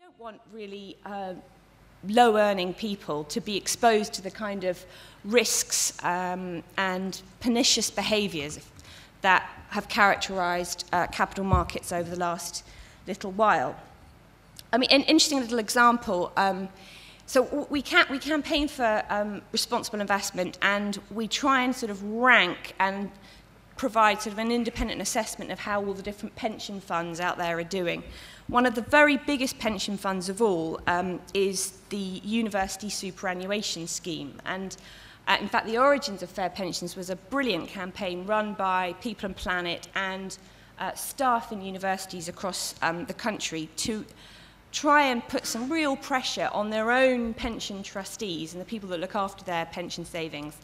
don't want really low-earning people to be exposed to the kind of risks and pernicious behaviours that have characterised capital markets over the last little while. I mean, an interesting little example. So we campaign for responsible investment, and we try and sort of rank and provide sort of an independent assessment of how all the different pension funds out there are doing. One of the very biggest pension funds of all is the University Superannuation Scheme. And in fact, the origins of Fair Pensions was a brilliant campaign run by People and Planet and staff in universities across the country to try and put some real pressure on their own pension trustees and the people that look after their pension savings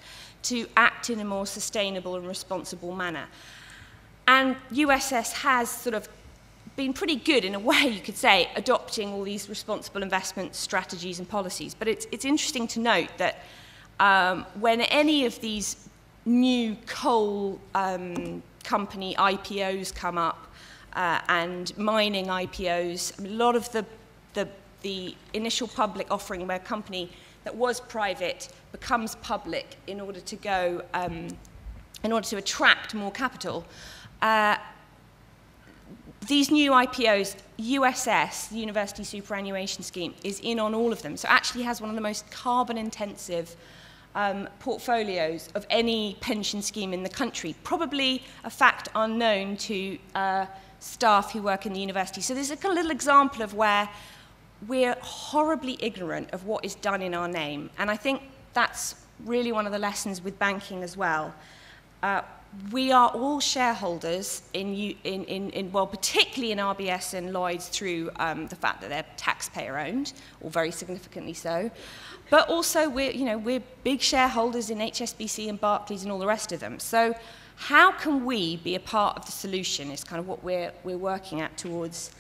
to act in a more sustainable and responsible manner. And USS has sort of been pretty good, in a way, you could say, adopting all these responsible investment strategies and policies. But it's interesting to note that when any of these new coal company IPOs come up, and mining IPOs, a lot of the initial public offering where a company that was private becomes public in order to go, in order to attract more capital. These new IPOs, USS, the University Superannuation Scheme, is in on all of them. So it actually has one of the most carbon-intensive portfolios of any pension scheme in the country, probably a fact unknown to staff who work in the university. So there's a little example of where we're horribly ignorant of what is done in our name. And I think that's really one of the lessons with banking as well. We are all shareholders well, particularly in RBS and Lloyds through the fact that they're taxpayer-owned, or very significantly so. But also, we're big shareholders in HSBC and Barclays and all the rest of them. So how can we be a part of the solution is kind of what we're working at towards,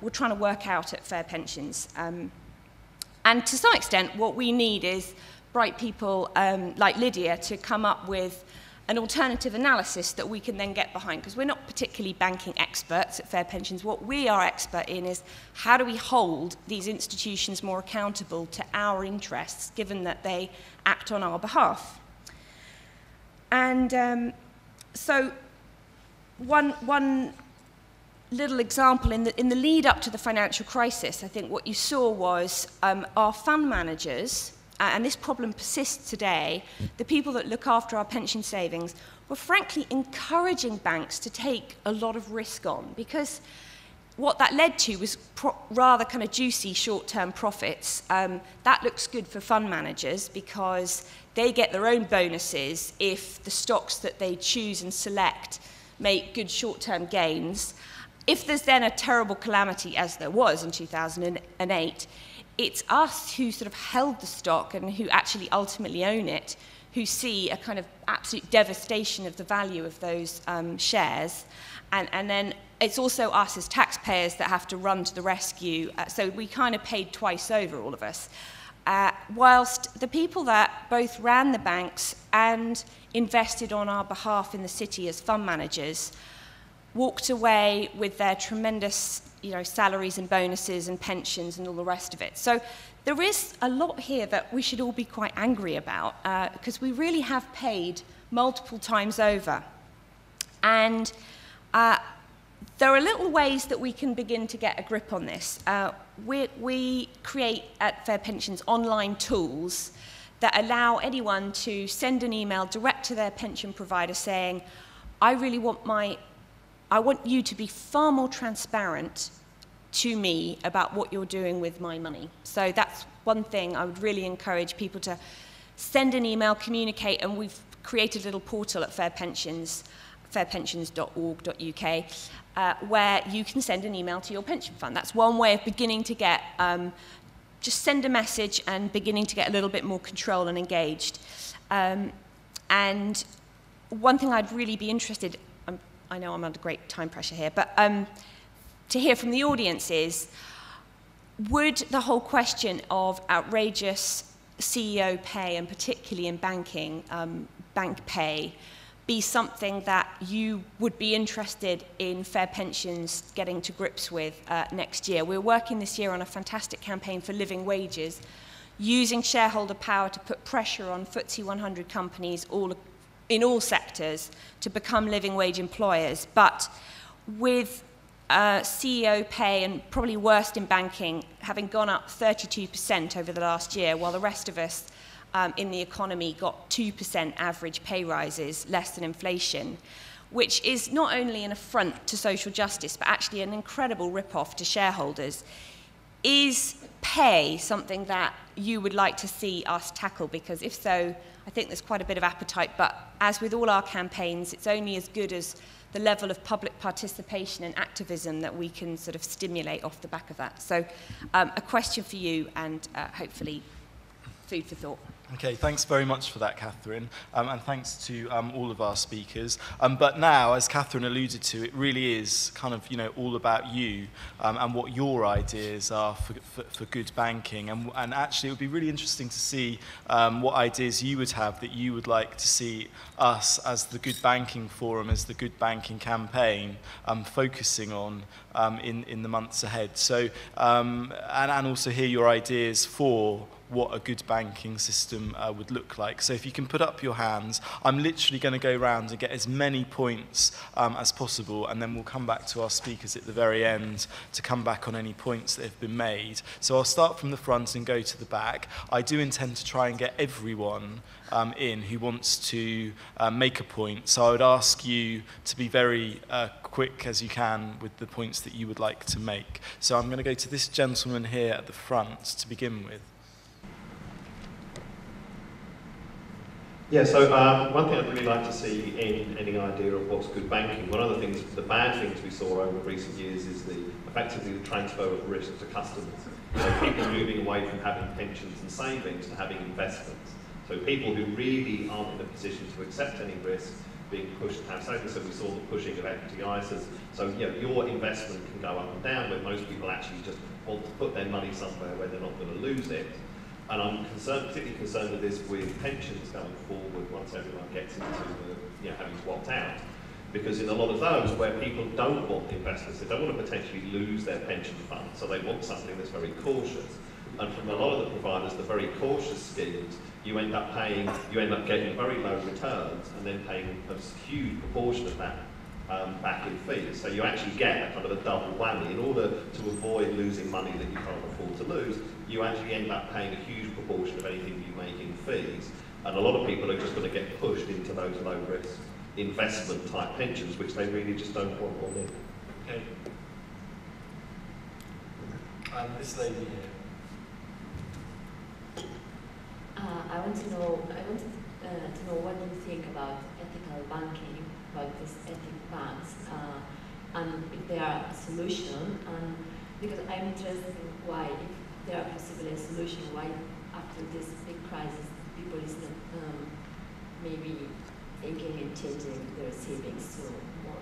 we're trying to work out at Fair Pensions. And to some extent, what we need is bright people like Lydia to come up with an alternative analysis that we can then get behind, because we're not particularly banking experts at Fair Pensions. What we are expert in is how do we hold these institutions more accountable to our interests, given that they act on our behalf. And so one little example, in the lead up to the financial crisis, I think what you saw was our fund managers, and this problem persists today, the people that look after our pension savings were frankly encouraging banks to take a lot of risk on, because what that led to was rather kind of juicy short-term profits. That looks good for fund managers because they get their own bonuses if the stocks that they choose and select make good short-term gains. If there's then a terrible calamity, as there was in 2008, it's us who sort of held the stock and who actually ultimately own it, who see a kind of absolute devastation of the value of those shares. And then it's also us as taxpayers that have to run to the rescue. So we kind of paid twice over, all of us. Whilst the people that both ran the banks and invested on our behalf in the city as fund managers walked away with their tremendous salaries and bonuses and pensions and all the rest of it. So there is a lot here that we should all be quite angry about, because we really have paid multiple times over. And there are little ways that we can begin to get a grip on this. We create at Fair Pensions online tools that allow anyone to send an email direct to their pension provider saying, I want you to be far more transparent to me about what you're doing with my money. So that's one thing I would really encourage people to send an email, communicate, and we've created a little portal at Fair Pensions, fairpensions.org.uk, where you can send an email to your pension fund. That's one way of beginning to get, just send a message and beginning to get a little bit more control and engaged. And one thing I'd really be interested, I know I'm under great time pressure here, but to hear from the audience is, would the whole question of outrageous CEO pay, and particularly in banking, bank pay, be something that you would be interested in Fair Pensions getting to grips with next year. We're working this year on a fantastic campaign for living wages, using shareholder power to put pressure on FTSE 100 companies in all sectors to become living wage employers. But with CEO pay, and probably worst in banking, having gone up 32% over the last year, while the rest of us in the economy got 2% average pay rises, less than inflation, which is not only an affront to social justice, but actually an incredible rip-off to shareholders. Is pay something that you would like to see us tackle? Because if so, I think there's quite a bit of appetite, but as with all our campaigns, it's only as good as the level of public participation and activism that we can sort of stimulate off the back of that. So a question for you, and hopefully food for thought. Okay, thanks very much for that, Catherine, and thanks to all of our speakers. But now, as Catherine alluded to, it really is kind of, all about you and what your ideas are for good banking. And actually, it would be really interesting to see what ideas you would have that you would like to see us, as the Good Banking Forum, as the Good Banking Campaign, focusing on in the months ahead. So, and also hear your ideas for what a good banking system would look like. So if you can put up your hands, I'm literally going to go around and get as many points as possible, and then we'll come back to our speakers at the very end to come back on any points that have been made. So I'll start from the front and go to the back. I do intend to try and get everyone in who wants to make a point. So I would ask you to be very quick as you can with the points that you would like to make. So I'm going to go to this gentleman here at the front to begin with. Yeah, so one thing I'd really like to see in any idea of what's good banking, one of the things, the bad things we saw over recent years is effectively the transfer of risk to customers. So people moving away from having pensions and savings to having investments. So people who really aren't in a position to accept any risk being pushed to have savings. So we saw the pushing of equity ISAs. So your investment can go up and down, where most people actually just want to put their money somewhere where they're not going to lose it. And I'm particularly concerned with this with pensions going forward once everyone gets into having swapped out. Because in a lot of those where people don't want investments, they don't want to potentially lose their pension fund, so they want something that's very cautious. And from a lot of the providers, the very cautious schemes, you end up getting very low returns and then paying a huge proportion of that back in fees. So you actually get a kind of a double whammy. In order to avoid losing money that you can't afford to lose, you actually end up paying a huge proportion of anything you make in fees. And a lot of people are just going to get pushed into those low-risk investment type pensions, which they really just don't want or need. Okay. This lady here. I want to know what you think about ethical banking, about these ethic banks, and if they are a solution. And because I'm interested in why, if they are possibly a solution, why after this big crisis people is not maybe thinking and changing their savings to more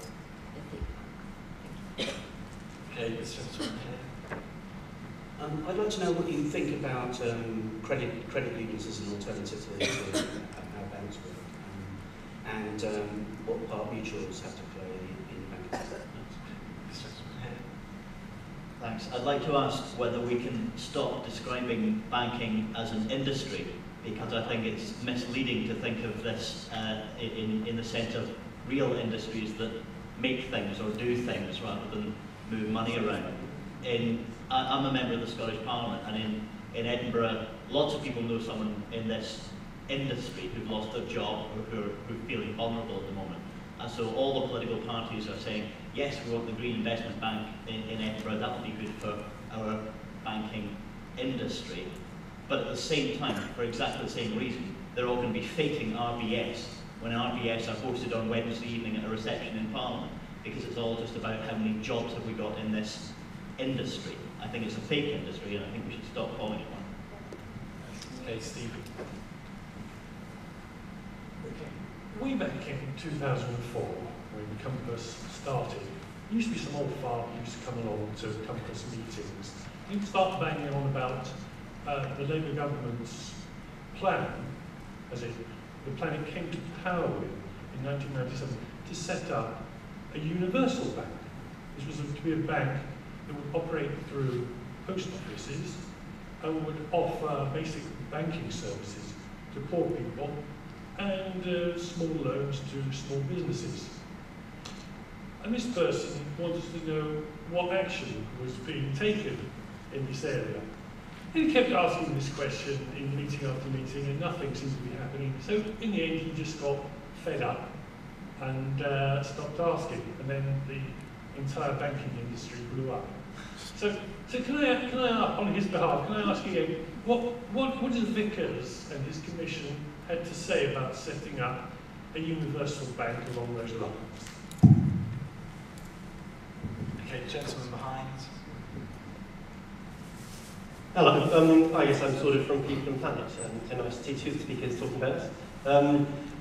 ethical. Thank you. Okay, this gentleman here. I'd like to know what you think about credit unions as an alternative to how banks work, and what part mutuals have to play in banking system. Thanks. I'd like to ask whether we can stop describing banking as an industry, because I think it's misleading to think of this in the sense of real industries that make things or do things rather than move money around. I'm a member of the Scottish Parliament, and in Edinburgh, lots of people know someone in this industry who've lost their job or who are feeling vulnerable at the moment. And so all the political parties are saying, yes, we want the Green Investment Bank in Edinburgh, that will be good for our banking industry. But at the same time, for exactly the same reason, they're all going to be faking RBS when RBS are hosted on Wednesday evening at a reception in Parliament, because it's all just about how many jobs have we got in this industry. I think it's a fake industry, and I think we should stop calling it one. Okay, Stephen. Way back in 2004, when Compass started, there used to be some old fart who used to come along to Compass meetings. He'd start banging on about the Labour government's plan, the plan it came to power with in 1997 to set up a universal bank. This was to be a bank that would operate through post offices and would offer basic banking services to poor people and small loans to small businesses. And this person wanted to know what action was being taken in this area. And he kept asking this question in meeting after meeting, and nothing seemed to be happening. So in the end, he just got fed up and stopped asking, and then the entire banking industry blew up. So can I, on his behalf, can I ask again, what does Vickers and his commission had to say about setting up a universal bank along those lines? Okay, gentleman behind. Hello, I guess I'm sort of from People and Planet, and nice to see two speakers talking about it.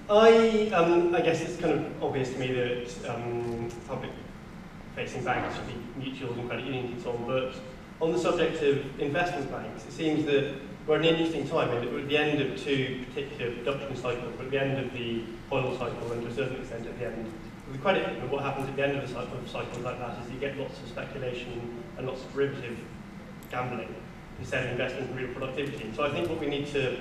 I guess it's kind of obvious to me that public-facing banks should be mutuals and credit unions and so on, but on the subject of investment banks, it seems that we're at an interesting time, and we're at the end of two particular production cycles. We're at the end of the oil cycle, and to a certain extent at the end of the credit. And what happens at the end of a cycle like that is you get lots of speculation and lots of derivative gambling instead of investment in real productivity. And so I think what we need to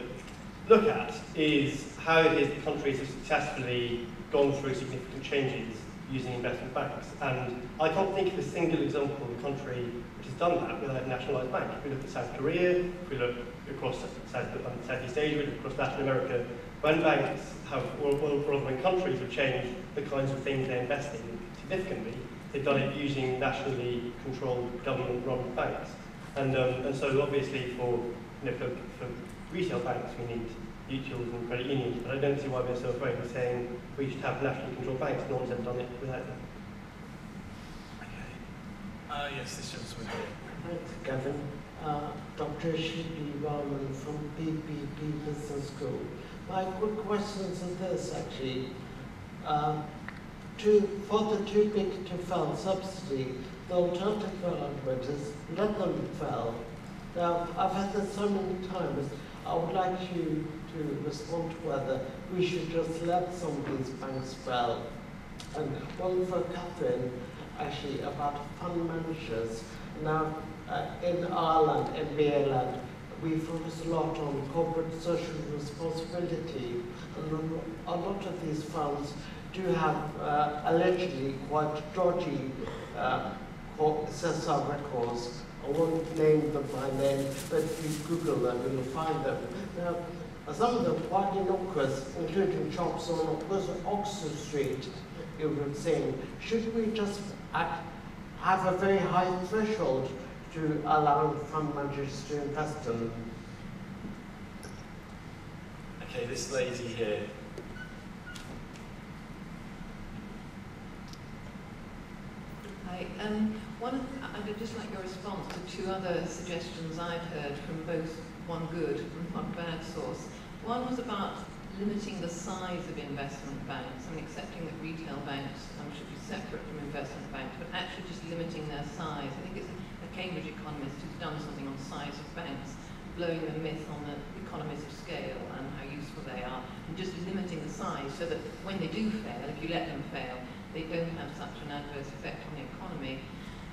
look at is how it is that countries have successfully gone through significant changes using investment banks. And I can't think of a single example of a country which has done that without a nationalised bank. If we look at South Korea, if we look across Southeast Asia, we look across Latin America, when banks have, or when countries have changed the kinds of things they invest in significantly, they've done it using nationally controlled government-run banks. And so obviously for retail banks we need mutuals and credit unions, but I don't see why we're so afraid of saying we should have nationally controlled banks. No one's ever done it without them. Okay. Yes, this gentleman here. Thanks, Gavin. Dr. Shibi Warman from PPP Business School. My quick questions are this, actually. For the too big to fail subsidy, the alternative argument is let them fail. Now, I've had this so many times. I would like you to respond to whether we should just let some of these banks fail. And one for Catherine, actually, about fund managers. Now, in Ireland, in BA-land, we focus a lot on corporate social responsibility, and a lot of these funds do have allegedly quite dodgy SSR records. I won't name them by name, but if you Google them, you'll find them. Now, some of them quite innocuous, including shops on Oxford Street, you would say. Should we just have a very high threshold to allow fund managers to invest in? Okay, this lady here. Hi. I'd just like your response to two other suggestions I've heard from both one good and one bad source. One was about limiting the size of investment banks. I mean, accepting that retail banks should be separate from investment banks, but actually just limiting their size. I think it's a Cambridge economist who's done something on size of banks, blowing the myth on the economies of scale and how useful they are, and just limiting the size so that when they do fail, if you let them fail, they don't have such an adverse effect on the economy.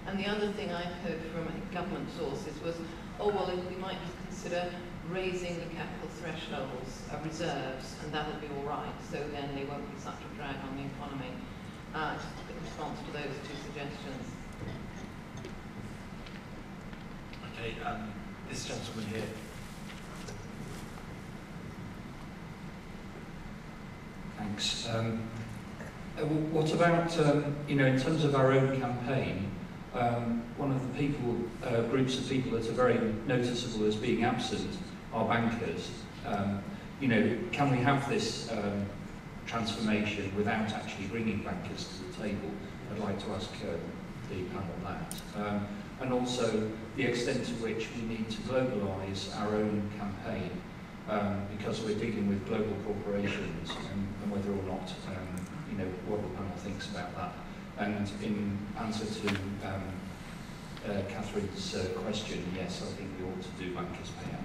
And the other thing I've heard from government sources was, oh, well, we might just consider raising the capital thresholds of reserves, and that'll be all right, so then they won't be such a drag on the economy. Just a response to those two suggestions. Okay, this gentleman here. Thanks. What about, in terms of our own campaign, one of the groups of people that are very noticeable as being absent are bankers. Can we have this transformation without actually bringing bankers to the table? I'd like to ask the panel that. And also the extent to which we need to globalise our own campaign, because we're dealing with global corporations, and whether or not, what the panel thinks about that. And in answer to Catherine's question, yes, I think we ought to do bankers' pay out.